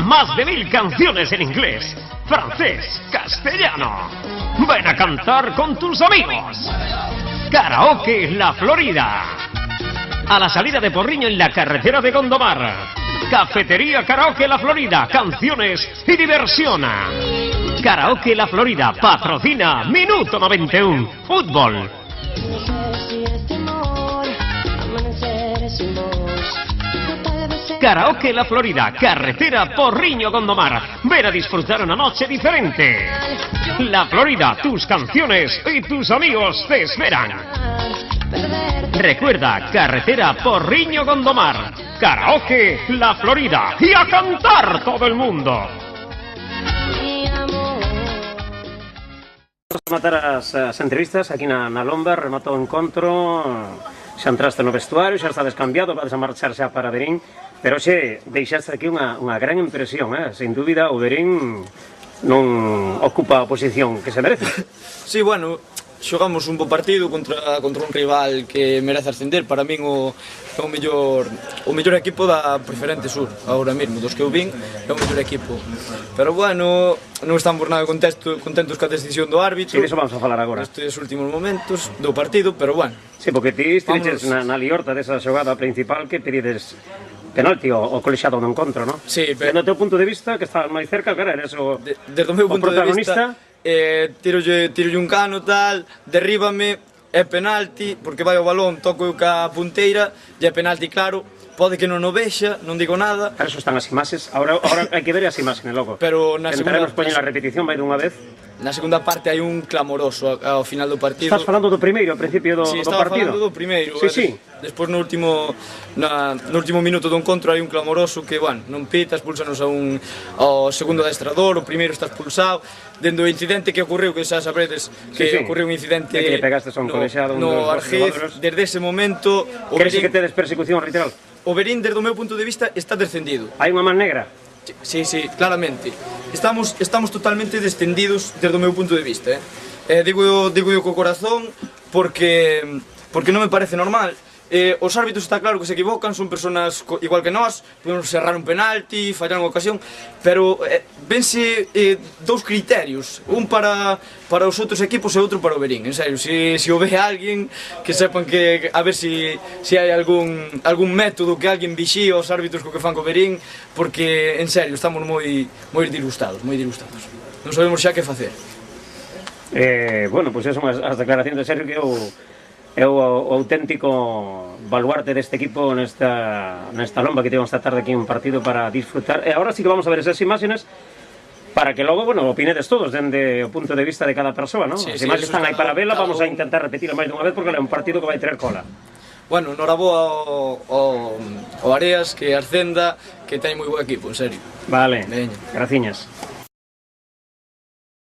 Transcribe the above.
más de 1000 canciones en inglés, francés, castellano. Ven a cantar con tus amigos. Karaoke La Florida. A la salida de Porriño en la carretera de Gondomar. Cafetería Karaoke La Florida, canciones y diversión. Karaoke La Florida patrocina Minuto 91, fútbol. Karaoke La Florida, carretera Porriño Gondomar. Ven a disfrutar una noche diferente. La Florida, tus canciones y tus amigos te esperan. Recuerda, carretera Porriño Gondomar. Karaoke La Florida. Y a cantar todo el mundo. Rematar as entrevistas aquí na Lomba, rematou o encontro, xa entraste no vestuario, xa estades cambiado, vades a marchar xa para Verín, pero xe deixaste aquí unha gran impresión, sen dúbida o Verín non ocupa a posición que se merece. Sí, bueno, xogamos un bo partido contra un rival que merece ascender. Para min o mellor equipo da Preferente Sur agora mesmo, dos que eu vin, é o mellor equipo. Pero bueno, non estamos nada contentos ca decisión do árbitro. Sí, iso vamos a falar agora. Nestes últimos momentos do partido, pero bueno. Sí, porque ti estiveches na liorta desa xogada principal que pedides penalti o colexiado no encontro, non? Sí, pero... No teu punto de vista, que estabas máis cerca, cara, eres o desde o meu punto de vista, tirolle un cano, tal, derríbame, é penalti, porque vai o balón, toco eu ca punteira, e é penalti claro, pode que non o vexa, non digo nada. Para eso están as imaxes, ahora hai que ver as imaxes, logo. Pero na segunda... Entraremos poñen a repetición, vai dunha vez. Na segunda parte hai un clamoroso ao final do partido. Estás falando do primeiro, ao principio do partido? Sí, estaba falando do primeiro. Sí. Despois no último minuto do encontro hai un clamoroso que, bueno, non pita, expulsanos ao segundo adestrador, o primeiro está expulsado. Dendo o incidente que ocorreu, que xa sabedes que ocorreu un incidente que lle pegaste a un colexiado no Argez, desde ese momento... Queres que tedes persecución literal? O Verín, desde o meu punto de vista, está descendido. Hai unha man negra? Sí, claramente. Estamos totalmente descendidos desde o meu punto de vista, digo co corazón porque non me parece normal. Os árbitros está claro que se equivocan, son personas igual que nós, podemos errar un penalti, fallar unha ocasión, pero vense dous criterios, un para os outros equipos e outro para o Verín. En serio, se o ve alguén, que sepan que a ver se hai algún método que alguén vixía os árbitros co que fan co Verín, porque en serio estamos moi disgustados, non sabemos xa que facer. Bueno, pois son as declaracións de Sergio, que é o auténtico baluarte deste equipo nesta Lomba que tivemos esta tarde aquí un partido para disfrutar. E agora sí que vamos a ver esas imágenes para que logo, bueno, opinedes todos dende o punto de vista de cada persoa, non? As imágenes están aí para vela, vamos a intentar repetirla máis dunha vez porque é un partido que vai ter cola. Bueno, noraboa ao Areas, que ascenda, que ten moi bo equipo, en serio. Vale, graciñas.